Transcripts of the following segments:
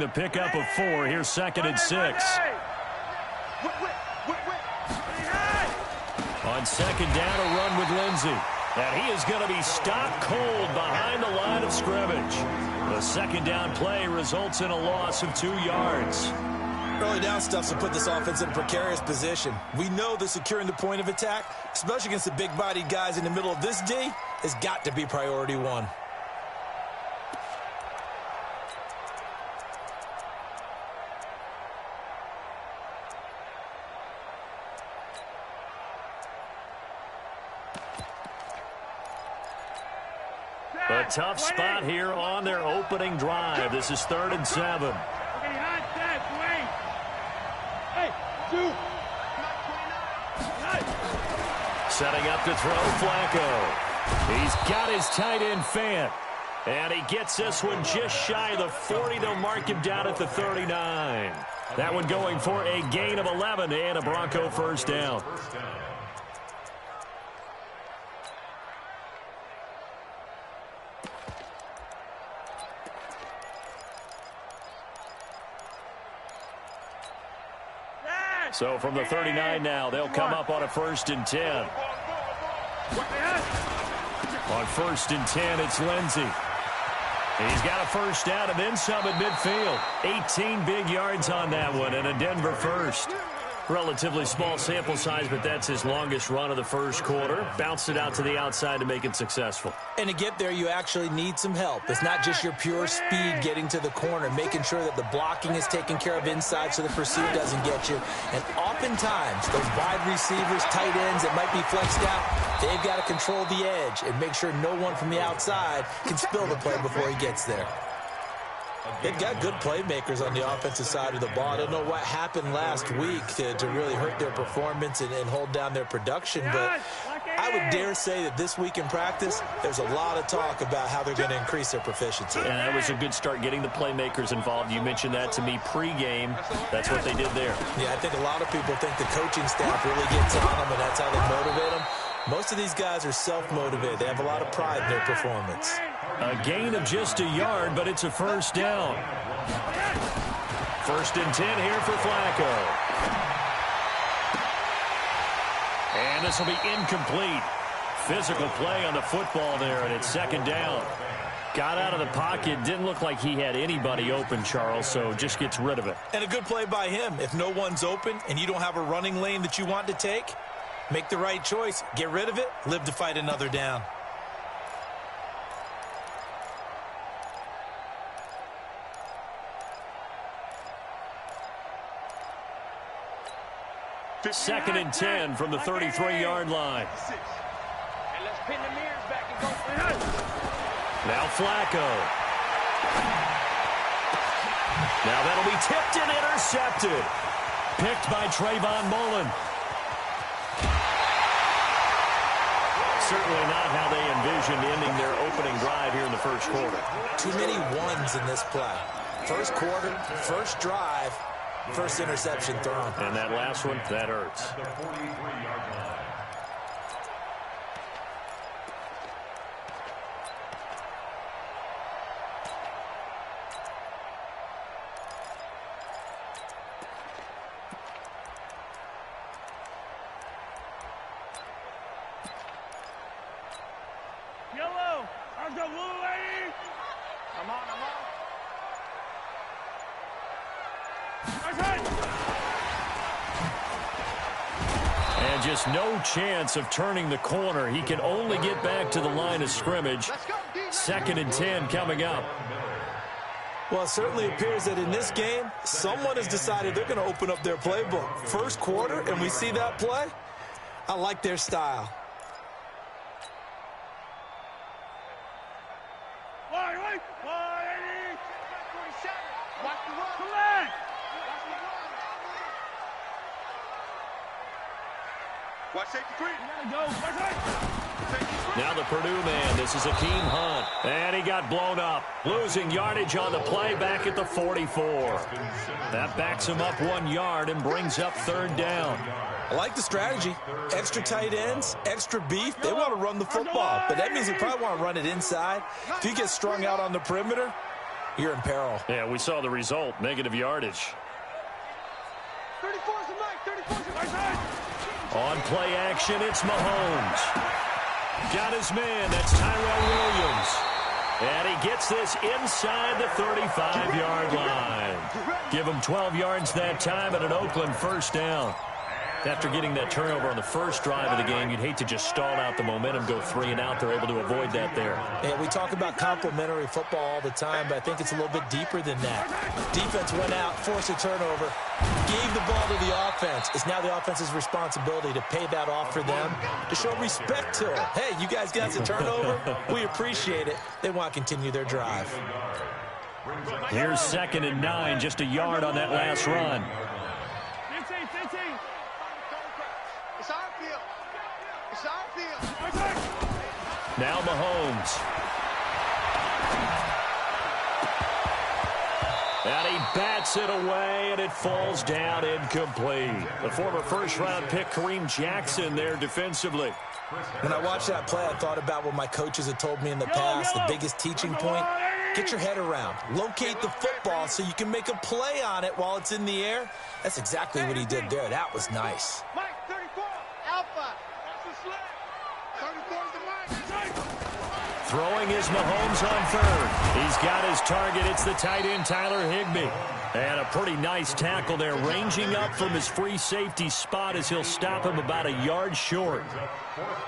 the pickup of 4. Here's 2nd and 6. On 2nd down, a run with Lindsey. And he is going to be stopped cold behind the line of scrimmage. The 2nd down play results in a loss of 2 yards. Early down stuff to put this offense in a precarious position. We know that securing the point of attack, especially against the big-bodied guys in the middle of this D, has got to be priority 1. A tough spot here on their opening drive. This is 3rd and 7. Setting up to throw, Flacco. He's got his tight end Fant. And he gets this one just shy of the 40. They'll mark him down at the 39. That one going for a gain of 11 and a Bronco first down. So from the 39 now, they'll come up on a 1st and 10. On 1st and 10, it's Lindsey. He's got a first down and then some at midfield. 18 big yards on that one and a Denver first. Relatively small sample size, but that's his longest run of the first quarter. Bounced it out to the outside to make it successful. And to get there, you actually need some help. It's not just your pure speed getting to the corner, making sure that the blocking is taken care of inside so the pursuit doesn't get you. And oftentimes, those wide receivers, tight ends that might be flexed out, they've got to control the edge and make sure no one from the outside can spill the play before he gets there. They've got good playmakers on the offensive side of the ball. I don't know what happened last week to really hurt their performance and hold down their production, but I would dare say that this week in practice, there's a lot of talk about how they're going to increase their proficiency. And that was a good start getting the playmakers involved. You mentioned that to me pregame. That's what they did there. Yeah, I think a lot of people think the coaching staff really gets on them, and that's how they motivate them. Most of these guys are self-motivated. They have a lot of pride in their performance. A gain of just a yard, but it's a first down. 1st and 10 here for Flacco. And this will be incomplete. Physical play on the football there, and it's 2nd down. Got out of the pocket. Didn't look like he had anybody open, Charles, so just gets rid of it. And a good play by him. If no one's open and you don't have a running lane that you want to take, make the right choice. Get rid of it. Live to fight another down. Second and 10 from the 33-yard line. And let's pin the mirrors back and go. Now Flacco. Now that'll be tipped and intercepted. Picked by Trayvon Mullen. Certainly not how they envisioned ending their opening drive here in the first quarter. Too many ones in this play. First quarter, first drive, first interception thrown. And that last one, that hurts. Yellow, let's go, blue lady. I'm on. And just no chance of turning the corner. He can only get back to the line of scrimmage. 2nd and 10 coming up. Well, it certainly appears that in this game, someone has decided they're going to open up their playbook. First quarter, and we see that play. I like their style. Now the Purdue man, this is Akeem Hunt. And he got blown up. Losing yardage on the play back at the 44. That backs him up 1 yard and brings up 3rd down. I like the strategy. Extra tight ends, extra beef. They want to run the football, but that means they probably want to run it inside. If you get strung out on the perimeter, you're in peril. Yeah, we saw the result, negative yardage. 34's the mic, 34's the mic. On play action, it's Mahomes. Got his man, that's Tyrell Williams. And he gets this inside the 35-yard line. Give him 12 yards that time and an Oakland first down. After getting that turnover on the first drive of the game, you'd hate to just stall out the momentum, go 3 and out. They're able to avoid that there. Yeah, we talk about complementary football all the time, but I think it's a little bit deeper than that. Defense went out, forced a turnover, gave the ball to the offense. It's now the offense's responsibility to pay that off for them, to show respect to them. Hey, you guys got a turnover? We appreciate it. They want to continue their drive. Here's 2nd and 9, just a yard on that last run. 15. It's our field. It's our field. Now Mahomes. And he bats it away, and it falls down incomplete. The former first-round pick, Kareem Jackson, there defensively. When I watched that play, I thought about what my coaches had told me in the past. The biggest teaching point, get your head around. Locate the football so you can make a play on it while it's in the air. That's exactly what he did there. That was nice. Mike, 34. Alpha. That's the slip. 34's the mic. Throwing is Mahomes on 3rd. He's got his target. It's the tight end, Tyler Higbee. And a pretty nice tackle there, ranging up from his free safety spot as he'll stop him about a yard short.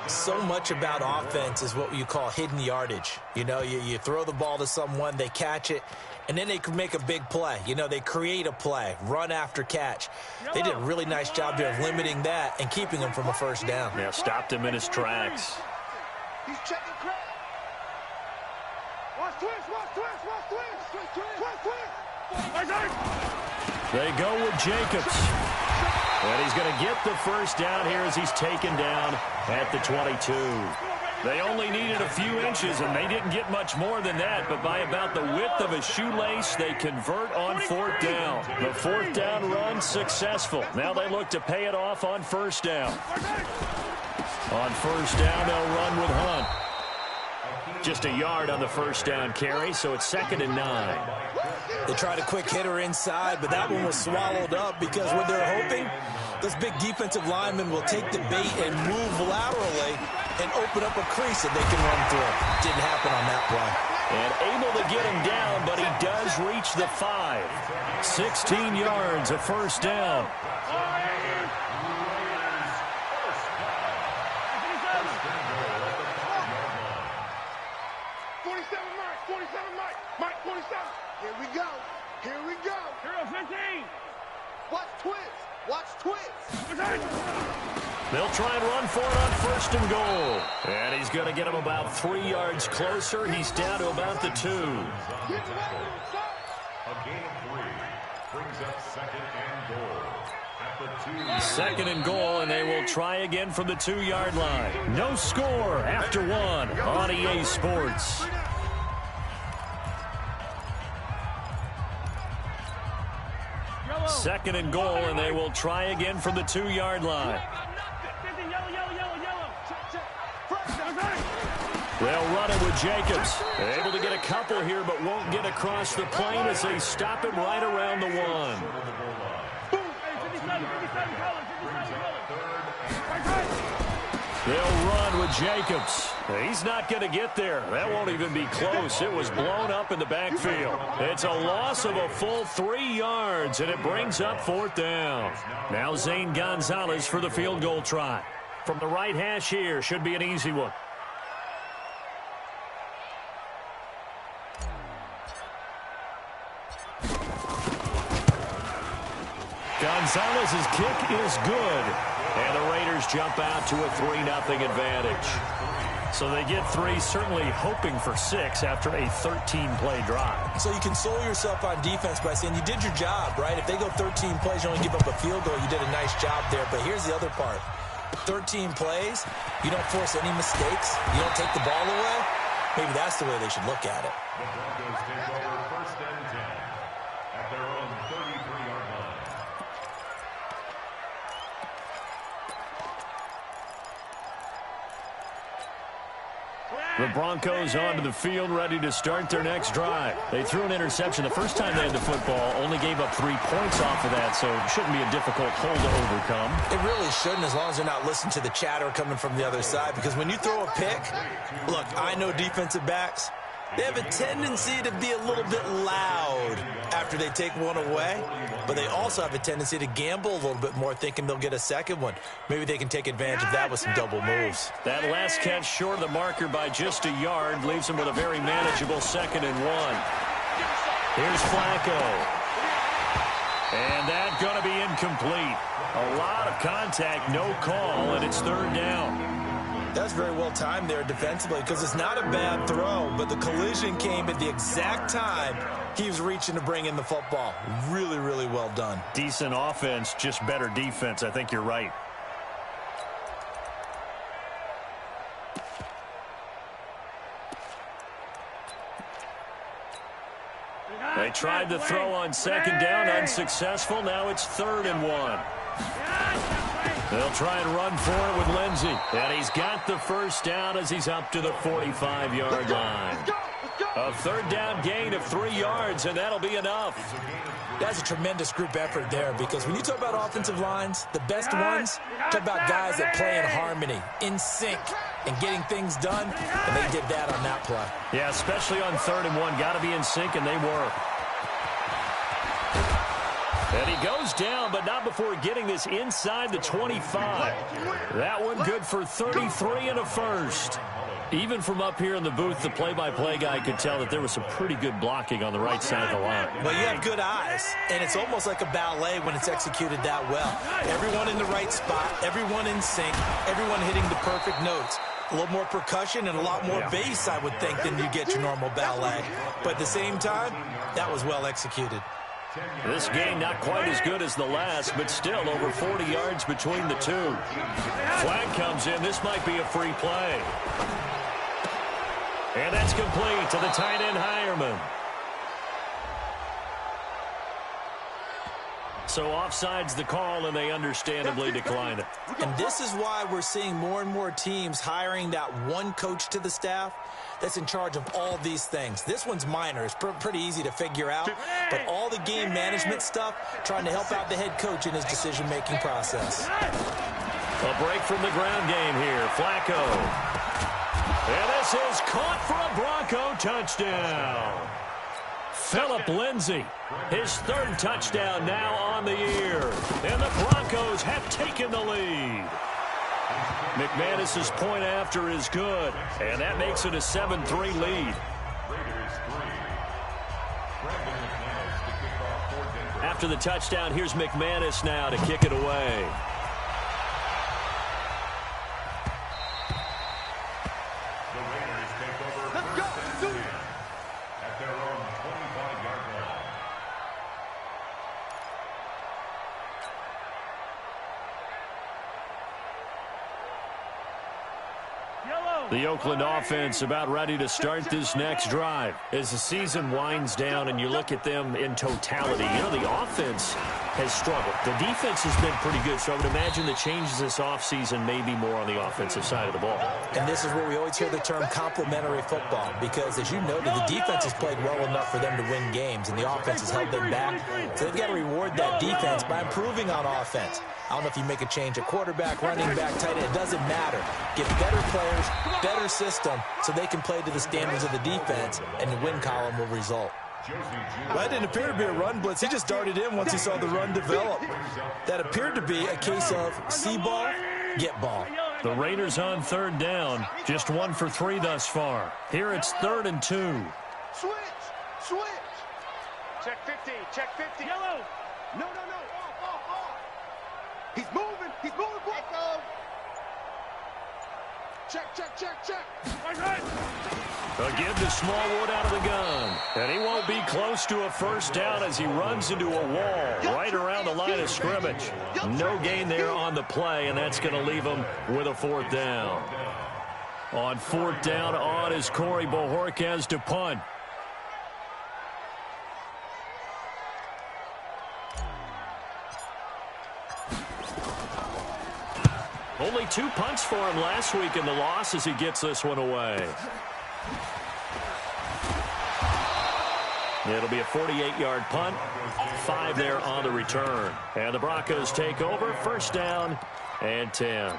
So much about offense is what you call hidden yardage. You know, you throw the ball to someone, they catch it, and then they can make a big play. You know, they create a play, run after catch. They did a really nice job there of limiting that and keeping him from a first down. Yeah, stopped him in his tracks. He's checking crap. Watch twist. They go with Jacobs. And he's going to get the first down here as he's taken down at the 22. They only needed a few inches, and they didn't get much more than that. But by about the width of a shoelace, they convert on 4th down. The 4th down run successful. Now they look to pay it off on 1st down. On 1st down, they'll run with Hunt. Just a yard on the 1st down carry, so it's 2nd and 9. They tried a quick hitter inside, but that one was swallowed up because what they're hoping, those big defensive linemen will take the bait and move laterally and open up a crease that they can run through. Didn't happen on that play. And able to get him down, but he does reach the 5. 16 yards, a 1st down. Mike, 47. Here we go. Here we go. Hero 15. Watch twist. They'll try and run for it on 1st and goal. And he's going to get him about 3 yards closer. He's down to about the 2. A gain of 3 brings up 2nd and goal. At the 2. 2nd and goal, and they will try again from the 2-yard line. No score after 1 on EA Sports. Second and goal, and they will try again from the 2-yard line. They'll run it with Jacobs. Able to get a couple here, but won't get across the plane as they stop him right around the 1. They'll run with Jacobs. He's not going to get there. That won't even be close. It was blown up in the backfield. It's a loss of a full 3 yards, and it brings up 4th down. Now Zane Gonzalez for the field goal try. From the right hash here, should be an easy one. Gonzalez's kick is good. And the Raiders jump out to a 3-0 advantage. So they get 3, certainly hoping for 6 after a 13-play drive. So you console yourself on defense by saying you did your job, right? If they go 13 plays, you only give up a field goal, you did a nice job there. But here's the other part. 13 plays, you don't force any mistakes, you don't take the ball away. Maybe that's the way they should look at it. The Broncos take over 1st and 10 at their own 33-yard line. The Broncos onto the field, ready to start their next drive. They threw an interception the first time they had the football, only gave up 3 points off of that, so it shouldn't be a difficult hole to overcome. It really shouldn't, as long as they're not listening to the chatter coming from the other side, because when you throw a pick, look, I know defensive backs, they have a tendency to be a little bit loud after they take one away, but they also have a tendency to gamble a little bit more, thinking they'll get a second one. Maybe they can take advantage of that with some double moves. That last catch short of the marker by just a yard leaves them with a very manageable 2nd and 1. Here's Flacco. And that's going to be incomplete. A lot of contact, no call, and it's 3rd down. That's very well timed there defensively, because it's not a bad throw, but the collision came at the exact time he was reaching to bring in the football. Really, really well done. Decent offense, just better defense. I think you're right. They tried to throw on 2nd down, unsuccessful. Now it's 3rd and 1. They'll try and run for it with Lindsey. And he's got the first down as he's up to the 45-yard line. A 3rd down gain of 3 yards, and that'll be enough. That's a tremendous group effort there, because when you talk about offensive lines, the best ones, talk about guys that play in harmony, in sync, and getting things done, and they did that on that play. Yeah, especially on 3rd and 1. Got to be in sync, and they were. And he goes down, but not before getting this inside the 25. That one good for 33 and a first. Even from up here in the booth, the play-by-play guy could tell that there was some pretty good blocking on the right side of the line. Well, you have good eyes, and it's almost like a ballet when it's executed that well. Everyone in the right spot, everyone in sync, everyone hitting the perfect notes. A little more percussion and a lot more bass, I would think, than you get your normal ballet. But at the same time, that was well executed. This game not quite as good as the last, but still over 40 yards between the two. Flag comes in. This might be a free play. And that's complete to the tight end, Hireman. So offside's the call, and they understandably decline it. And this is why we're seeing more and more teams hiring that one coach to the staff that's in charge of all these things. This one's minor. It's pretty easy to figure out. But all the game management stuff, trying to help out the head coach in his decision-making process. A break from the ground game here. Flacco. And this is caught for a Bronco touchdown. Phillip Lindsay, his 3rd touchdown now on the year. And the Broncos have taken the lead. McManus's point after is good, and that makes it a 7-3 lead. After the touchdown, here's McManus now to kick it away. The Oakland offense about ready to start this next drive. As the season winds down and you look at them in totality, you know, the offense has struggled. The defense has been pretty good, so I would imagine the changes this offseason may be more on the offensive side of the ball. And this is where we always hear the term complementary football, because as you noted, the defense has played well enough for them to win games, and the offense has held them back. So they've got to reward that defense by improving on offense. I don't know if you make a change at quarterback, running back, tight end. It doesn't matter. Get better players, better system, so they can play to the standards of the defense, and the win column will result. Well, that didn't appear to be a run blitz. He just darted in once he saw the run develop. That appeared to be a case of see ball, get ball. The Raiders on 3rd down. Just 1 for 3 thus far. Here it's 3rd and 2. Switch! Check 50, check 50. Yellow! No. Off. He's moving, Blanco. Check. Again to Smallwood out of the gun. And he won't be close to a first down as he runs into a wall right around the line of scrimmage. No gain there on the play, and that's going to leave him with a 4th down. On 4th down, on is Corey Bojorquez to punt. Only 2 punts for him last week in the loss as he gets this one away. It'll be a 48-yard punt. 5 there on the return. And the Broncos take over. First down and 10.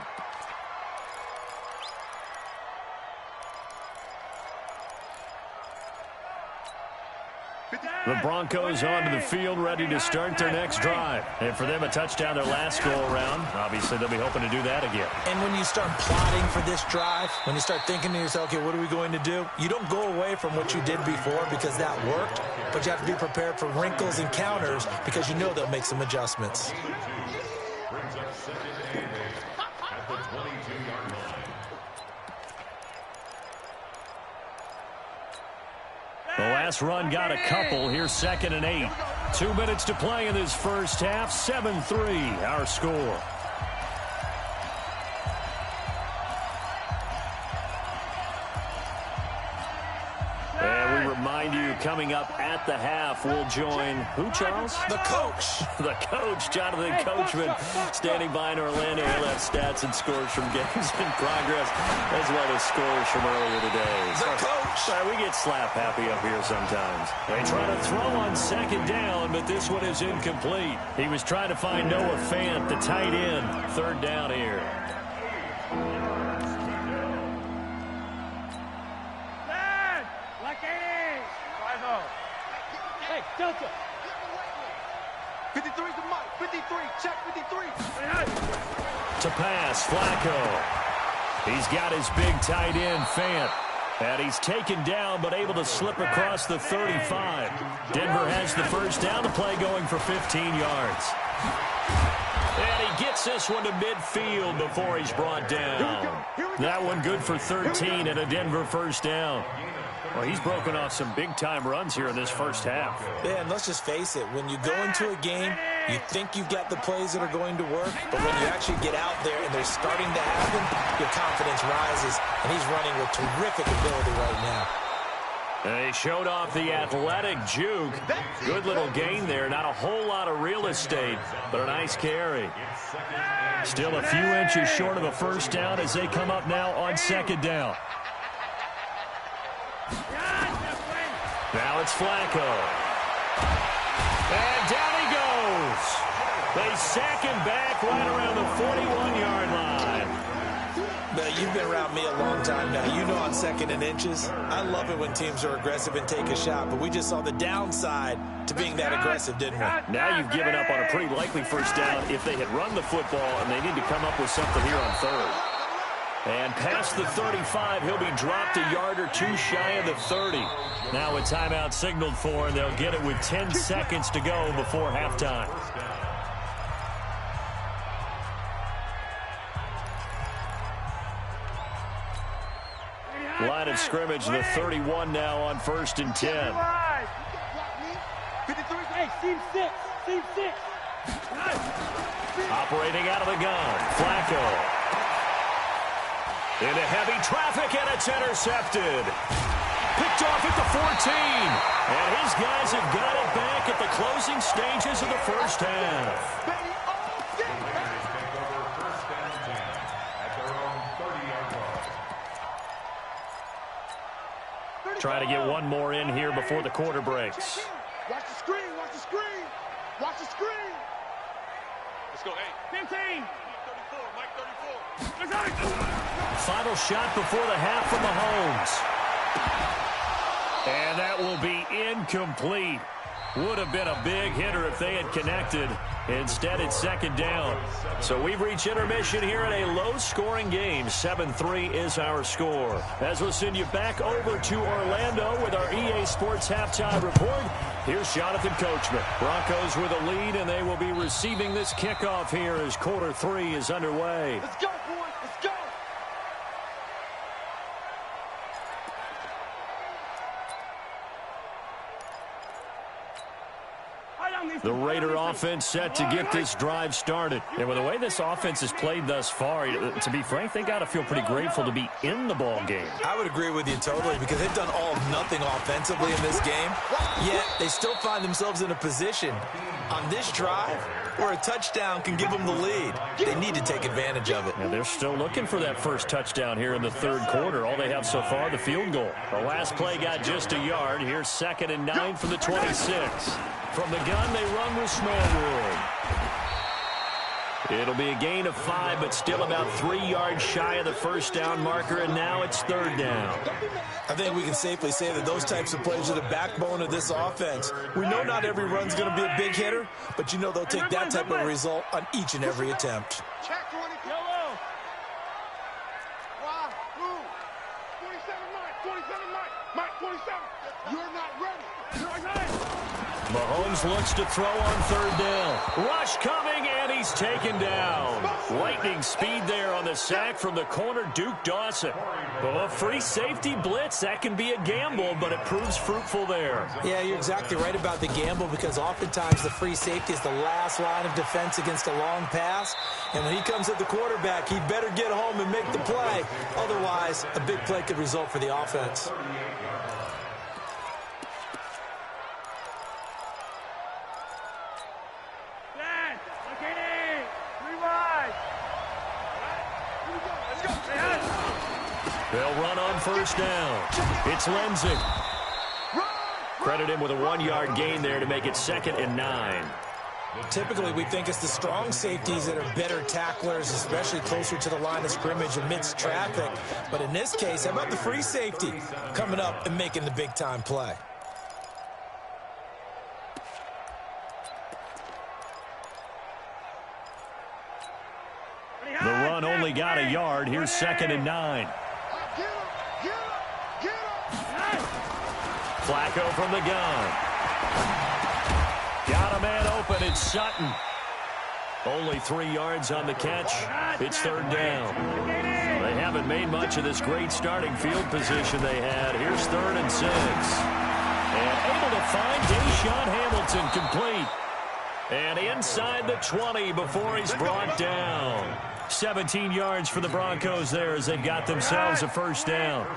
The Broncos onto the field, ready to start their next drive. And for them, a touchdown their last go-around. Obviously, they'll be hoping to do that again. And when you start plotting for this drive, when you start thinking to yourself, okay, what are we going to do? You don't go away from what you did before because that worked, but you have to be prepared for wrinkles and counters because you know they'll make some adjustments. Brings up second and 8 at the 22-yard line. The last run got a couple. Here's second and 8. 2 minutes to play in this first half. 7-3, our score. And we remind you, coming up at the half, we'll join who, Charles? The coach. The coach, Jonathan Coachman, standing by in Orlando. He'll have stats and scores from games in progress, as well as scores from earlier today. The coach. Sorry, we get slap happy up here sometimes. They try to throw on second down, but this one is incomplete. He was trying to find Noah Fant, the tight end. Third down here. Hey, Delta. 53's the mic. 53. Check 53. To pass, Flacco. He's got his big tight end, Fant. And he's taken down, but able to slip across the 35. Denver has the first down. The play going for 15 yards. And he gets this one to midfield before he's brought down. That one good for 13 and a Denver first down. Well, he's broken off some big-time runs here in this first half. Yeah, and let's just face it. When you go into a game, you think you've got the plays that are going to work, but when you actually get out there and they're starting to happen, your confidence rises, and he's running with terrific ability right now. They showed off the athletic juke. Good little gain there. Not a whole lot of real estate, but a nice carry. Still a few inches short of a first down as they come up now on second down. Now it's Flacco. And down he goes. They sack him back right around the 41-yard line. But you've been around me a long time now. You know on second and inches, I love it when teams are aggressive and take a shot, but we just saw the downside to being that aggressive, didn't we? Now you've given up on a pretty likely first down if they had run the football and they need to come up with something here on third. And past the 35, he'll be dropped a yard or two shy of the 30. Now a timeout signaled for, and they'll get it with 10 seconds to go before halftime. Line of scrimmage, the 31 now on first and 10. 53. Hey, seam 6. Seam 6. Operating out of the gun, Flacco. Into heavy traffic, and it's intercepted. Picked off at the 14. And his guys have got it back at the closing stages of the first half. Try to get one more in here before the quarter breaks. Watch the screen. Watch the screen. Watch the screen. Let's go. Hey. 15. Mike 34. Mike 34. Final shot before the half from Mahomes. And that will be incomplete. Would have been a big hitter if they had connected. Instead, it's second down. So we've reached intermission here in a low-scoring game. 7-3 is our score. As we'll send you back over to Orlando with our EA Sports Halftime Report, here's Jonathan Coachman. Broncos with a lead, and they will be receiving this kickoff here as quarter 3 is underway. Let's go, boys. Let's go. The Raider offense set to get this drive started. And with the way this offense has played thus far, to be frank, they got to feel pretty grateful to be in the ball game. I would agree with you totally because they've done all of nothing offensively in this game, yet they still find themselves in a position on this drive where a touchdown can give them the lead. They need to take advantage of it. And they're still looking for that first touchdown here in the third quarter. All they have so far, the field goal. The last play got just a yard. Here's 2nd and 9 from the 26. From the gun, they run with Smallwood. It'll be a gain of 5, but still about 3 yards shy of the first down marker, and now it's 3rd down. I think we can safely say that those types of plays are the backbone of this offense. We know not every run's going to be a big hitter, but you know they'll take that type of result on each and every attempt. Check 20. Yellow. Wow. Move. 27, Mike. 27, Mike. Mike, 27. You're not ready. You're not ready. Mahomes looks to throw on 3rd down. Rush coming, and he's taken down. Lightning speed there on the sack from the corner, Duke Dawson. Oh, a free safety blitz, that can be a gamble, but it proves fruitful there. Yeah, you're exactly right about the gamble, because oftentimes the free safety is the last line of defense against a long pass. And when he comes at the quarterback, he better get home and make the play. Otherwise, a big play could result for the offense. They'll run on 1st down. It's Lindsey. Credit him with a 1-yard gain there to make it 2nd and 9. Typically, we think it's the strong safeties that are better tacklers, especially closer to the line of scrimmage amidst traffic. But in this case, how about the free safety coming up and making the big-time play? The run only got a yard. Here's 2nd and 9. Flacco from the gun. Got a man open. It's Sutton. Only 3 yards on the catch. It's 3rd down. They haven't made much of this great starting field position they had. Here's 3rd and 6. And able to find Deshaun Hamilton complete. And inside the 20 before he's brought down. 17 yards for the Broncos there as they've got themselves a 1st down.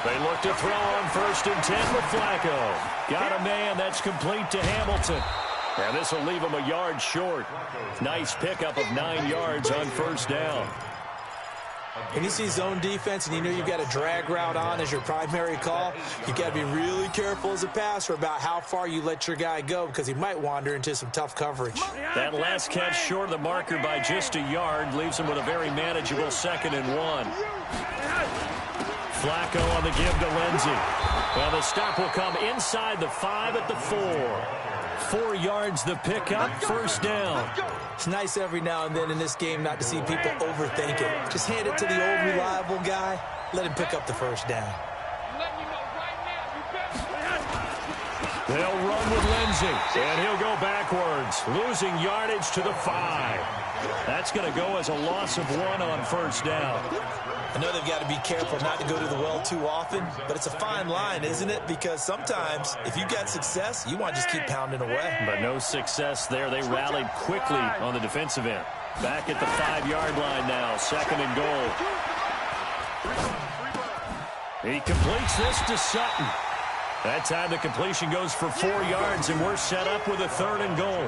They look to throw on 1st and 10 with Flacco. Got a man that's complete to Hamilton. And this will leave him a yard short. Nice pickup of 9 yards on 1st down. When you see zone defense and you know you've got a drag route on as your primary call, you've got to be really careful as a passer about how far you let your guy go, because he might wander into some tough coverage. That last catch short of the marker by just a yard leaves him with a very manageable 2nd and 1. Flacco on the give to Lindsey. Well, the stop will come inside the 5 at the 4. 4 yards the pickup, 1st down. It's nice every now and then in this game not to see people overthink it. Just hand it to the old reliable guy. Let him pick up the 1st down. They'll run with Lindsey, and he'll go backwards, losing yardage to the 5. That's going to go as a loss of 1 on 1st down. I know they've got to be careful not to go to the well too often, but it's a fine line, isn't it? Because sometimes, if you got success, you want to just keep pounding away. But no success there. They rallied quickly on the defensive end. Back at the 5-yard line now, 2nd and goal. He completes this to Sutton. That time the completion goes for 4 yards, and we're set up with a 3rd and goal.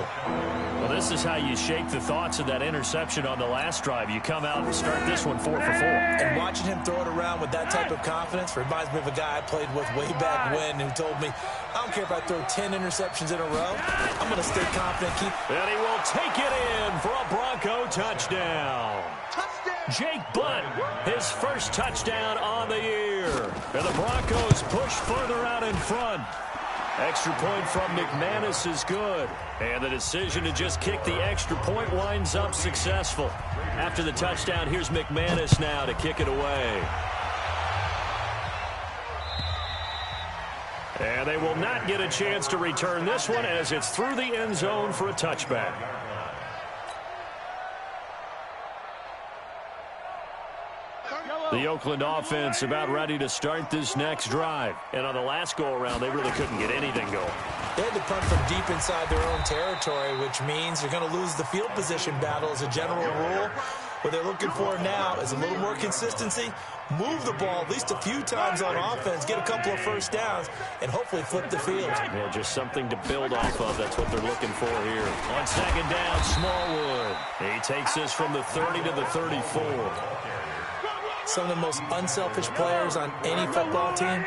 Well, this is how you shake the thoughts of that interception on the last drive. You come out and start this one 4 for 4. And watching him throw it around with that type of confidence reminds me of a guy I played with way back when who told me, I don't care if I throw 10 interceptions in a row, I'm going to stay confident. And he will take it in for a Bronco touchdown. Jake Butt, his first touchdown on the year. And the Broncos push further out in front. Extra point from McManus is good. And the decision to just kick the extra point winds up successful. After the touchdown, here's McManus now to kick it away. And they will not get a chance to return this one as it's through the end zone for a touchback. The Oakland offense about ready to start this next drive. And on the last go-around, they really couldn't get anything going. They had to punt from deep inside their own territory, which means you're going to lose the field position battle as a general rule. What they're looking for now is a little more consistency, move the ball at least a few times on offense, get a couple of first downs, and hopefully flip the field. Yeah, just something to build off of. That's what they're looking for here. On second down, Smallwood. He takes this from the 30 to the 34. Some of the most unselfish players on any football team,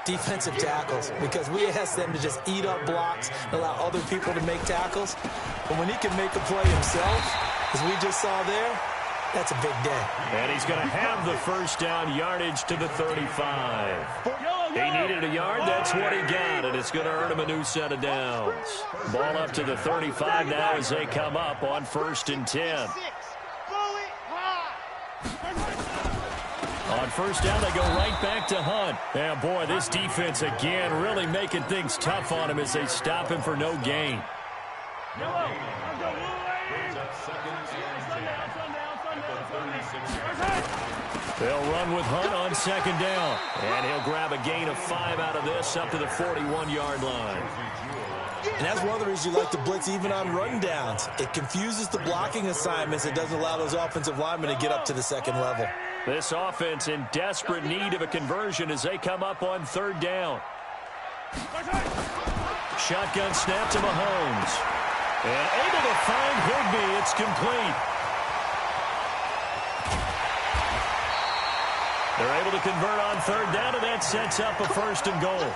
defensive tackles, because we ask them to just eat up blocks and allow other people to make tackles. But when he can make a play himself, as we just saw there, that's a big day. And he's going to have the first down yardage to the 35. He needed a yard. That's what he got, and it's going to earn him a new set of downs. Ball up to the 35 now as they come up on 1st and 10. On first down, they go right back to Hunt. And, boy, this defense again really making things tough on him as they stop him for no gain. They'll run with Hunt on second down. And he'll grab a gain of 5 out of this up to the 41-yard line. And that's one of the reasons you like to blitz even on rundowns. It confuses the blocking assignments. It doesn't allow those offensive linemen to get up to the second level. This offense in desperate need of a conversion as they come up on 3rd down. Shotgun snap to Mahomes. And able to find Higbee. It's complete. They're able to convert on 3rd down, and that sets up a 1st and goal.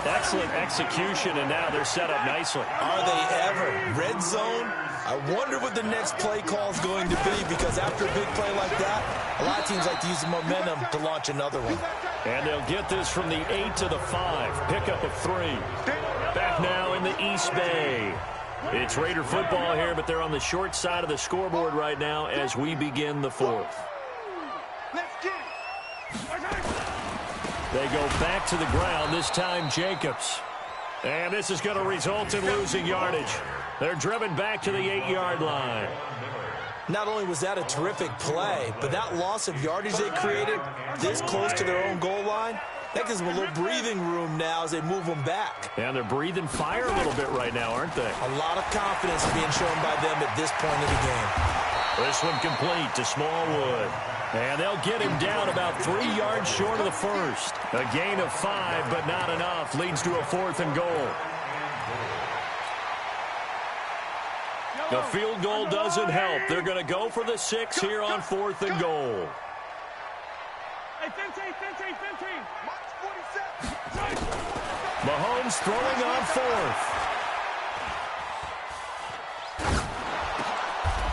Excellent execution, and now they're set up nicely. Are they ever? Red zone? I wonder what the next play call is going to be, because after a big play like that, a lot of teams like to use the momentum to launch another one. And they'll get this from the 8 to the 5. Pickup of 3. Back now in the East Bay. It's Raider football here, but they're on the short side of the scoreboard right now as we begin the 4th. They go back to the ground, this time Jacobs. And this is going to result in losing yardage. They're driven back to the 8-yard line. Not only was that a terrific play, but that loss of yardage they created this close to their own goal line, that gives them a little breathing room now as they move them back. And they're breathing fire a little bit right now, aren't they? A lot of confidence being shown by them at this point of the game. This one complete to Smallwood. And they'll get him down about 3 yards short of the 1st. A gain of 5, but not enough. Leads to a 4th and goal. The field goal doesn't help. They're going to go for the 6 here on 4th and goal. Mahomes throwing on 4th.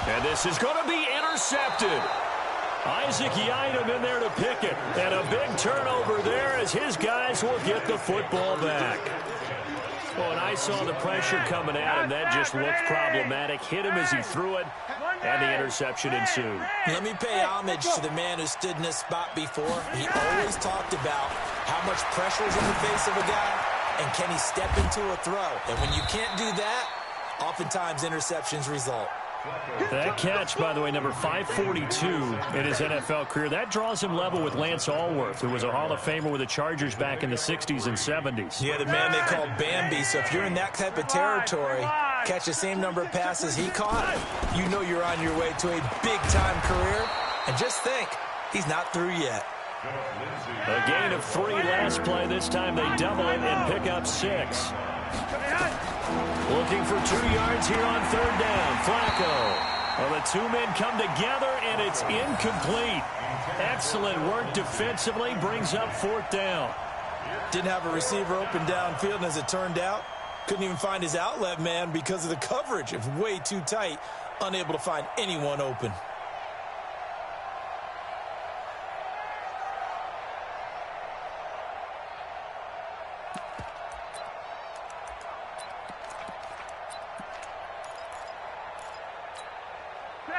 And this is going to be intercepted. Isaac Yiadom in there to pick it. And a big turnover there as his guys will get the football back. Well, and I saw the pressure coming at him. That just looked problematic. Hit him as he threw it, and the interception ensued. Let me pay homage to the man who stood in this spot before. He always talked about how much pressure is in the face of a guy, and can he step into a throw. And when you can't do that, oftentimes interceptions result. That catch, by the way, number 542 in his NFL career, that draws him level with Lance Allworth, who was a Hall of Famer with the Chargers back in the 60s and 70s. Yeah, the man they called Bambi. So if you're in that type of territory, catch the same number of passes he caught, you know you're on your way to a big-time career. And just think, he's not through yet. A gain of 3 last play. This time they double it and pick up 6. Looking for 2 yards here on 3rd down. Flacco. Well, the 2 men come together, and it's incomplete. Excellent work defensively. Brings up 4th down. Didn't have a receiver open downfield, and as it turned out, couldn't even find his outlet man because of the coverage. It was way too tight. Unable to find anyone open.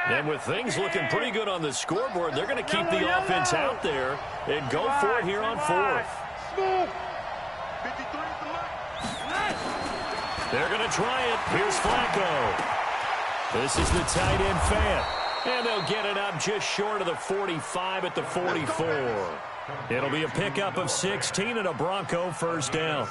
And with things looking pretty good on the scoreboard, they're going to keep the offense out there and go for it here on 4th. They're going to try it. Here's Flacco. This is the tight end Fant. And they'll get it up just short of the 45 at the 44. It'll be a pickup of 16 and a Bronco first down.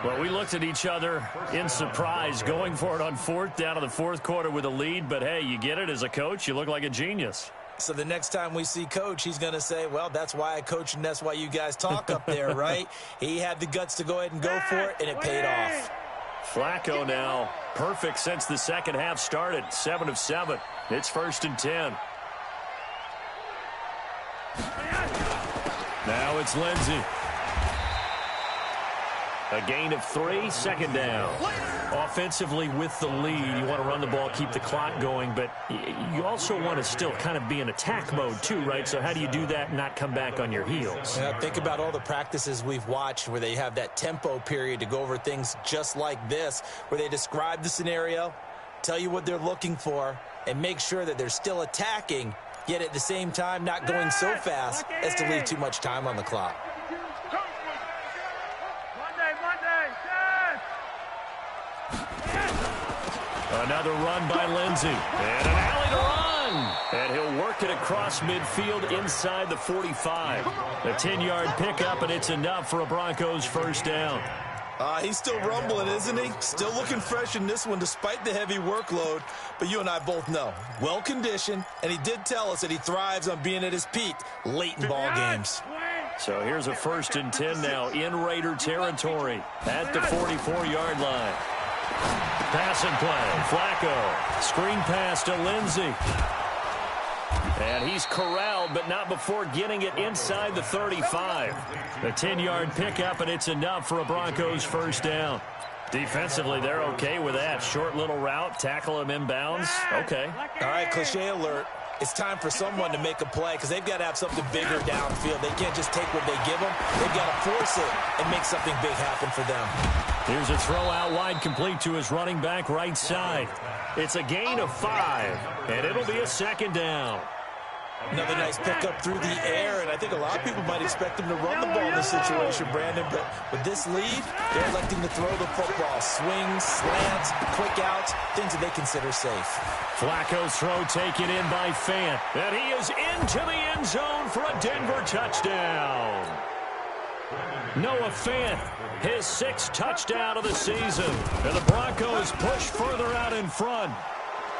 Well, we looked at each other in surprise going for it on fourth down in the fourth quarter with a lead. But, hey, you get it as a coach. You look like a genius. So the next time we see Coach, he's going to say, well, that's why I coach and that's why you guys talk up there, right? He had the guts to go ahead and go for it, and it paid off. Flacco now perfect since the second half started. 7 of 7. It's 1st and 10. Now it's Lindsey. A gain of 3, 2nd down. Offensively with the lead, you want to run the ball, keep the clock going, but you also want to still kind of be in attack mode too, right? So how do you do that and not come back on your heels? Yeah, think about all the practices we've watched where they have that tempo period to go over things just like this, where they describe the scenario, tell you what they're looking for, and make sure that they're still attacking, yet at the same time not going so fast as to leave too much time on the clock. Another run by Lindsey. And an alley to run. And he'll work it across midfield inside the 45. A 10-yard pickup, and it's enough for a Broncos first down. He's still rumbling, isn't he? Still looking fresh in this one despite the heavy workload. But you and I both know, well-conditioned, and he did tell us that he thrives on being at his peak late in ball games. So here's a 1st and 10 now in Raider territory at the 44-yard line. Passing play, Flacco, screen pass to Lindsey. And he's corralled, but not before getting it inside the 35. A 10-yard pickup, and it's enough for a Broncos first down. Defensively, they're okay with that. Short little route, tackle him inbounds. Okay. All right, cliche alert. It's time for someone to make a play because they've got to have something bigger downfield. They can't just take what they give them. They've got to force it and make something big happen for them. Here's a throw out wide complete to his running back right side. It's a gain of 5, and it'll be a 2nd down. Another nice pickup through the air, and I think a lot of people might expect him to run the ball in this situation, Brandon, but with this lead, they're electing to throw the football. Swings, slants, quick outs, things that they consider safe. Flacco's throw taken in by Fant, and he is into the end zone for a Denver touchdown. Noah Fant, his 6th touchdown of the season, and the Broncos push further out in front.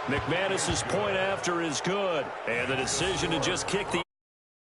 McManus's point after is good, and the decision to just kick the